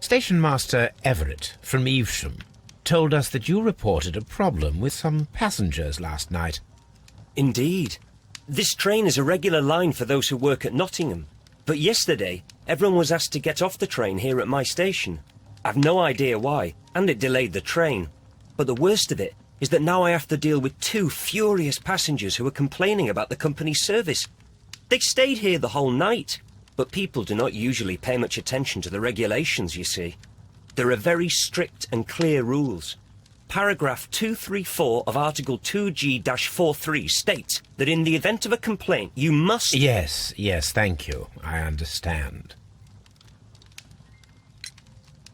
Station Master Everett from Evesham told us that you reported a problem with some passengers last night. Indeed. This train is a regular line for those who work at Nottingham. But yesterday, everyone was asked to get off the train here at my station. I've no idea why, and it delayed the train. But the worst of it is that now I have to deal with two furious passengers who are complaining about the company's service. They stayed here the whole night, but people do not usually pay much attention to the regulations, you see. There are very strict and clear rules. Paragraph 234 of Article 2G-43 states that in the event of a complaint, you must... Yes, thank you. I understand.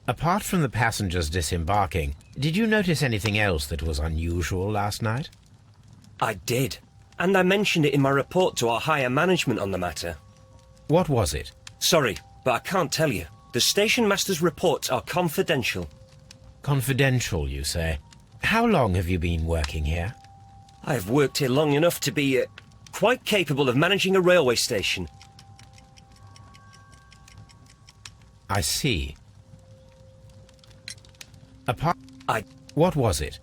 Apart from the passengers disembarking, did you notice anything else that was unusual last night? I did, and I mentioned it in my report to our higher management on the matter. What was it? Sorry, but I can't tell you. The station master's reports are confidential. Confidential, you say? How long have you been working here? I have worked here long enough to be quite capable of managing a railway station. I see. I... What was it?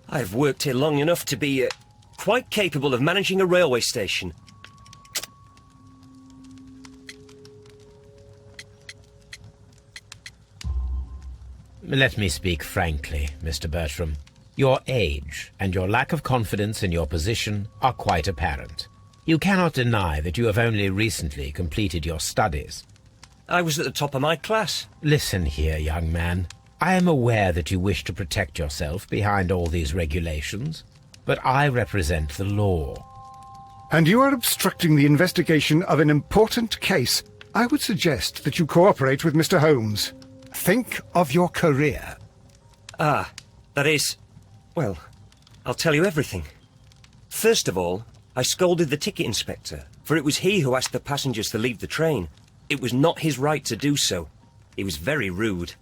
I've worked here long enough to be quite capable of managing a railway station. Let me speak frankly, Mr. Bertram. Your age and your lack of confidence in your position are quite apparent. You cannot deny that you have only recently completed your studies. I was at the top of my class. Listen here, young man. I am aware that you wish to protect yourself behind all these regulations, but I represent the law. And you are obstructing the investigation of an important case. I would suggest that you cooperate with Mr. Holmes. Think of your career. Ah, that is... Well, I'll tell you everything. First of all, I scolded the ticket inspector, for it was he who asked the passengers to leave the train. It was not his right to do so. He was very rude.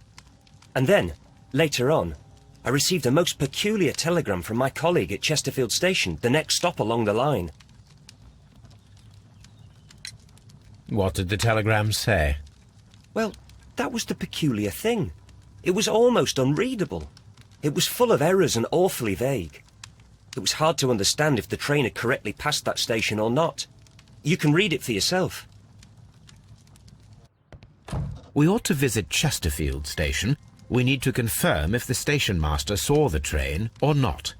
And then, later on, I received a most peculiar telegram from my colleague at Chesterfield Station, the next stop along the line. What did the telegram say? Well, that was the peculiar thing. It was almost unreadable. It was full of errors and awfully vague. It was hard to understand if the train had correctly passed that station or not. You can read it for yourself. We ought to visit Chesterfield Station. We need to confirm if the station master saw the train or not.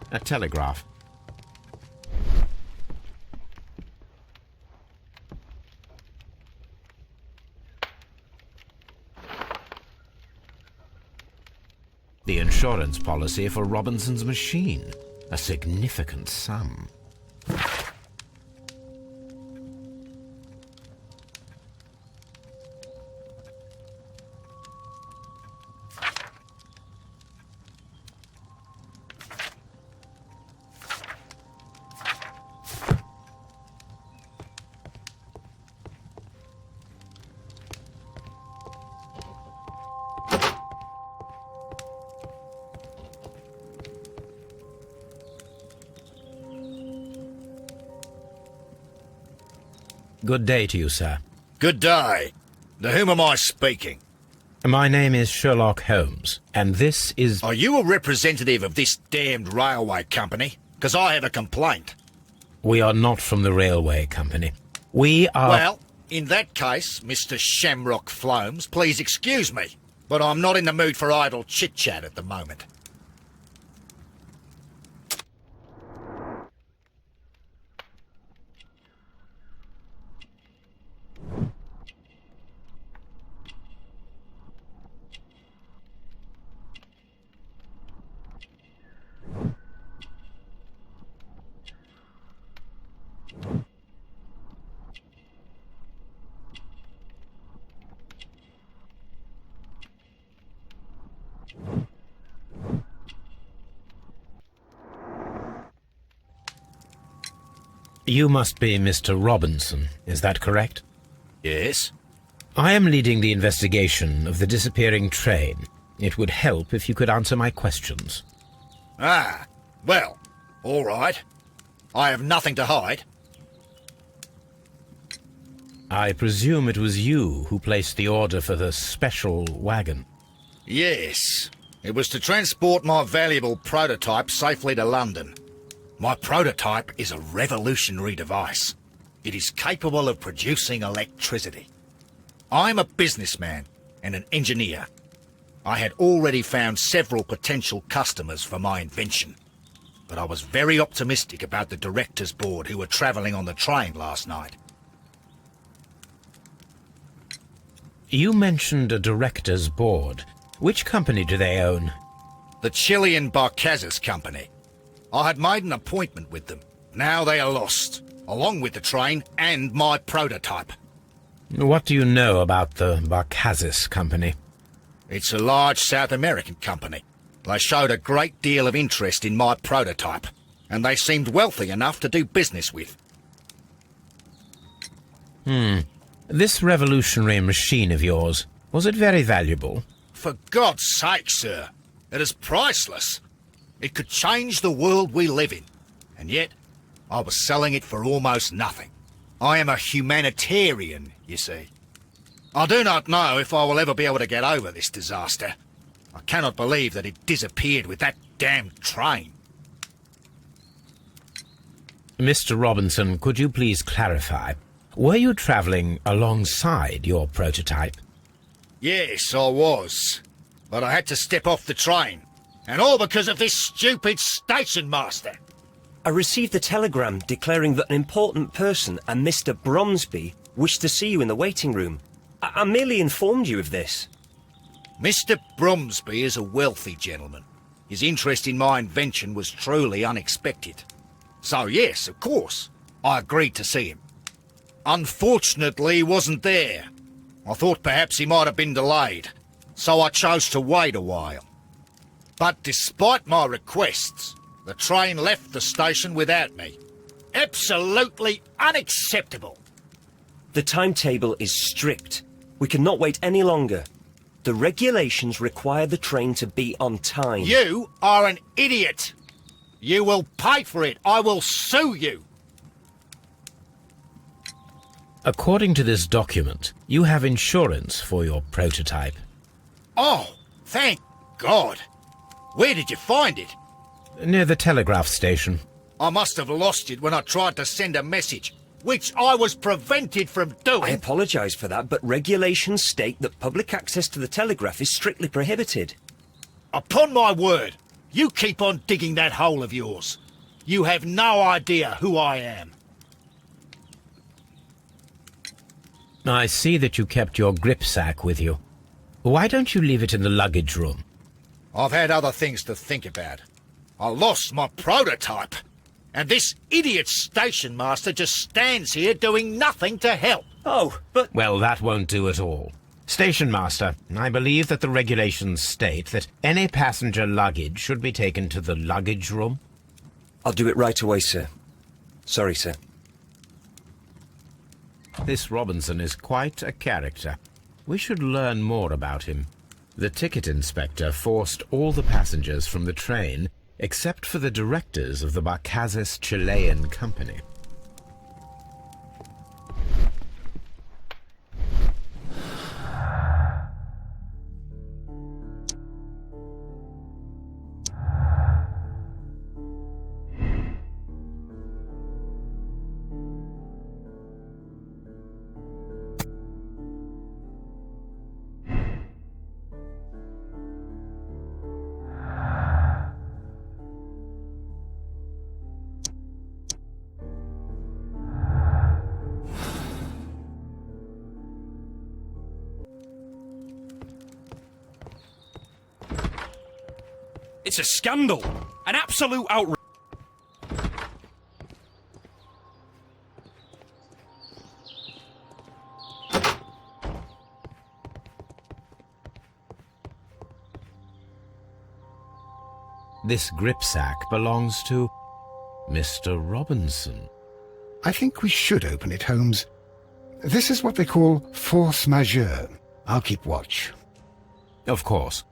A telegraph. The insurance policy for Robinson's machine. A significant sum. Good day to you, sir. Good day. To whom am I speaking? My name is Sherlock Holmes, and this is... Are you a representative of this damned railway company? Because I have a complaint. We are not from the railway company. We are... Well, in that case, Mr. Shamrock Flomes, please excuse me, but I'm not in the mood for idle chit-chat at the moment. You must be Mr. Robinson, is that correct? Yes? I am leading the investigation of the disappearing train. It would help if you could answer my questions. Ah, well, all right. I have nothing to hide. I presume it was you who placed the order for the special wagon. Yes. It was to transport my valuable prototype safely to London. My prototype is a revolutionary device. It is capable of producing electricity. I'm a businessman and an engineer. I had already found several potential customers for my invention, but I was very optimistic about the directors' board who were travelling on the train last night. You mentioned a director's board. Which company do they own? The Chilean Barcazes Company. I had made an appointment with them. Now they are lost, along with the train and my prototype. What do you know about the Barcazes Company? It's a large South American company. They showed a great deal of interest in my prototype, and they seemed wealthy enough to do business with. This revolutionary machine of yours, was it very valuable? For God's sake, sir, it is priceless. It could change the world we live in, and yet I was selling it for almost nothing. I am a humanitarian, you see. I do not know if I will ever be able to get over this disaster. I cannot believe that it disappeared with that damned train. Mr. Robinson, could you please clarify? Were you travelling alongside your prototype? Yes, I was. But I had to step off the train. And all because of this stupid station master. I received a telegram declaring that an important person, a Mr. Bromsby, wished to see you in the waiting room. I merely informed you of this. Mr. Bromsby is a wealthy gentleman. His interest in my invention was truly unexpected. So yes, of course, I agreed to see him. Unfortunately, he wasn't there. I thought perhaps he might have been delayed, so I chose to wait a while. But despite my requests, the train left the station without me. Absolutely unacceptable. The timetable is strict. We cannot wait any longer. The regulations require the train to be on time. You are an idiot. You will pay for it. I will sue you. According to this document, you have insurance for your prototype. Oh, thank God. Where did you find it? Near the telegraph station. I must have lost it when I tried to send a message, which I was prevented from doing. I apologise for that, but regulations state that public access to the telegraph is strictly prohibited. Upon my word, you keep on digging that hole of yours. You have no idea who I am. I see that you kept your gripsack with you. Why don't you leave it in the luggage room? I've had other things to think about. I lost my prototype, and this idiot station master just stands here doing nothing to help. Oh, but... Well, that won't do at all. Station master, I believe that the regulations state that any passenger luggage should be taken to the luggage room. I'll do it right away, sir. Sorry, sir. This Robinson is quite a character. We should learn more about him. The ticket inspector forced all the passengers from the train except for the directors of the Barcazes Chilean Company. It's a scandal. An absolute outrage. This gripsack belongs to Mr. Robinson. I think we should open it, Holmes. This is what they call force majeure. I'll keep watch. Of course.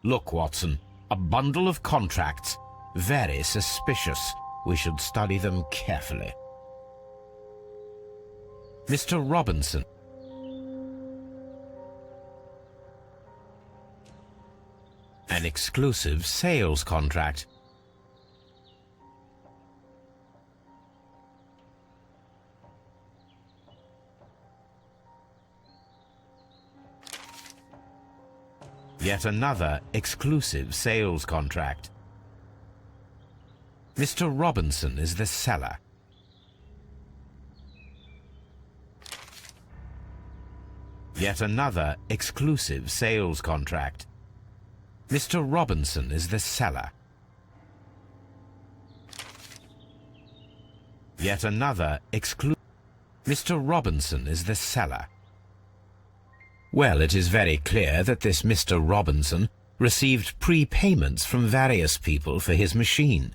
Look, Watson, a bundle of contracts. Very suspicious. We should study them carefully. Mr. Robinson. An exclusive sales contract. Yet another exclusive sales contract. Mr. Robinson is the seller. Yet another exclusive sales contract. Mr. Robinson is the seller. Yet another exclusive... Mr. Robinson is the seller. Well, it is very clear that this Mr. Robinson received prepayments from various people for his machine.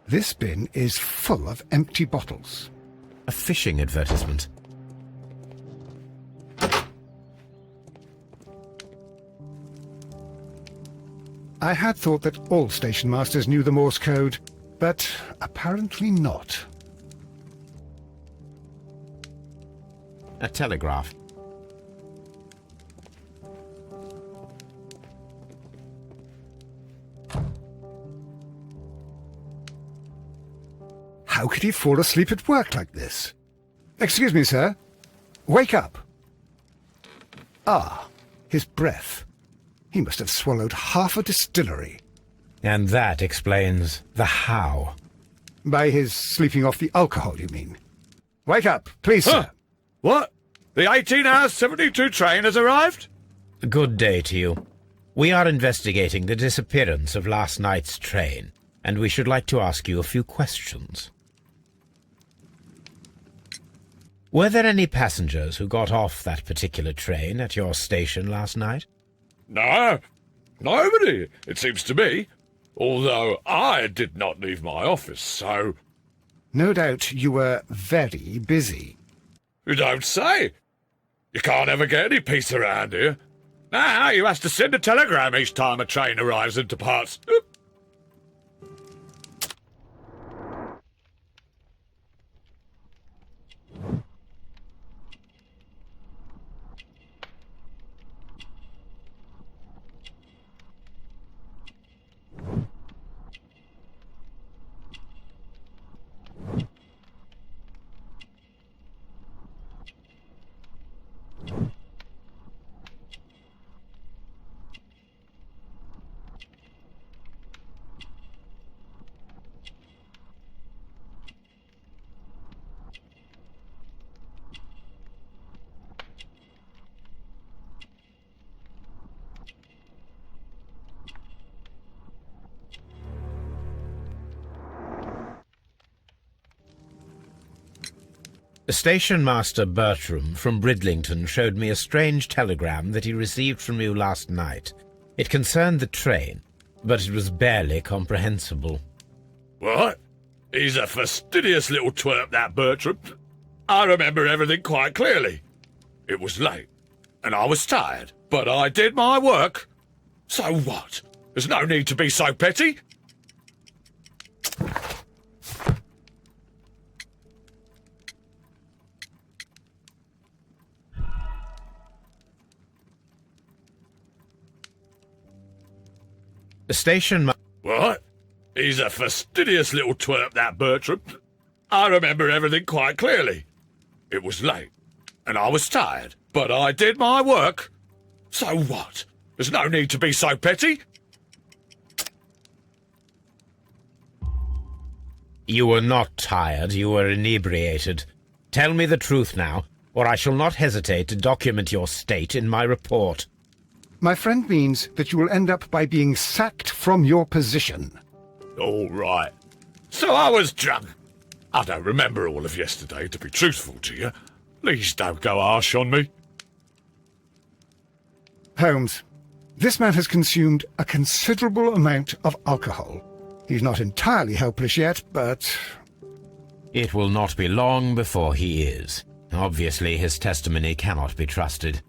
This bin is full of empty bottles. A fishing advertisement. I had thought that all station masters knew the Morse code, but apparently not. A telegraph. How could he fall asleep at work like this? Excuse me, sir. Wake up. Ah, his breath. He must have swallowed half a distillery. And that explains the how. By his sleeping off the alcohol, you mean? Wake up, please, Huh. sir. What? The 18-hour 72 train has arrived? Good day to you. We are investigating the disappearance of last night's train. and we should like to ask you a few questions. Were there any passengers who got off that particular train at your station last night? No, nobody, it seems to me. Although I did not leave my office, so... No doubt you were very busy. You don't say. You can't ever get any peace around here. Now you have to send a telegram each time a train arrives and departs. Station Master Bertram from Bridlington showed me a strange telegram that he received from you last night. It concerned the train, but it was barely comprehensible. What? He's a fastidious little twerp, that Bertram. I remember everything quite clearly. It was late, and I was tired, but I did my work. So what? There's no need to be so petty. What? He's a fastidious little twerp, that Bertram. I remember everything quite clearly. It was late, and I was tired, but I did my work. So what? There's no need to be so petty. You were not tired, you were inebriated. Tell me the truth now, or I shall not hesitate to document your state in my report. My friend means that you will end up by being sacked from your position. All right. So I was drunk. I don't remember all of yesterday, to be truthful to you. Please don't go harsh on me. Holmes, this man has consumed a considerable amount of alcohol. He's not entirely helpless yet, but... It will not be long before he is. Obviously, his testimony cannot be trusted.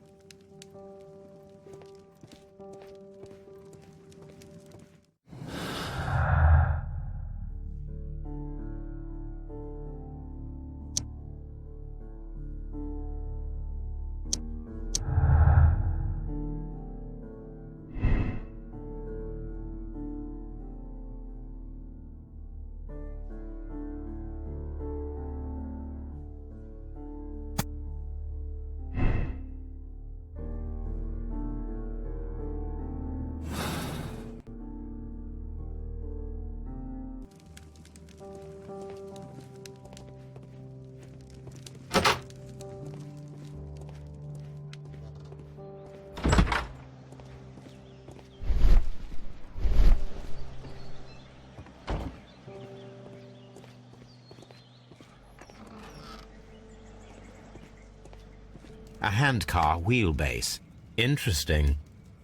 A handcar wheelbase. Interesting.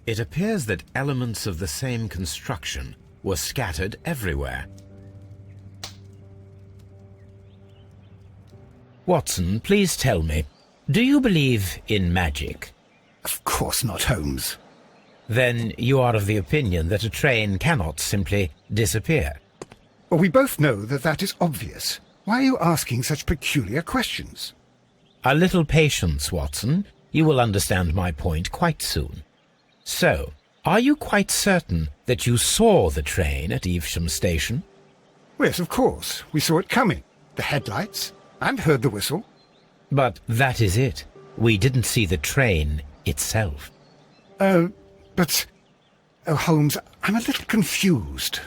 It appears that elements of the same construction were scattered everywhere. Watson, please tell me, do you believe in magic? Of course not, Holmes. Then you are of the opinion that a train cannot simply disappear. Well, we both know that that is obvious. Why are you asking such peculiar questions? A little patience, Watson. You will understand my point quite soon. So, are you quite certain that you saw the train at Evesham Station? Yes, of course. We saw it coming. The headlights, and heard the whistle. But that is it. We didn't see the train itself. But... Oh, Holmes, I'm a little confused.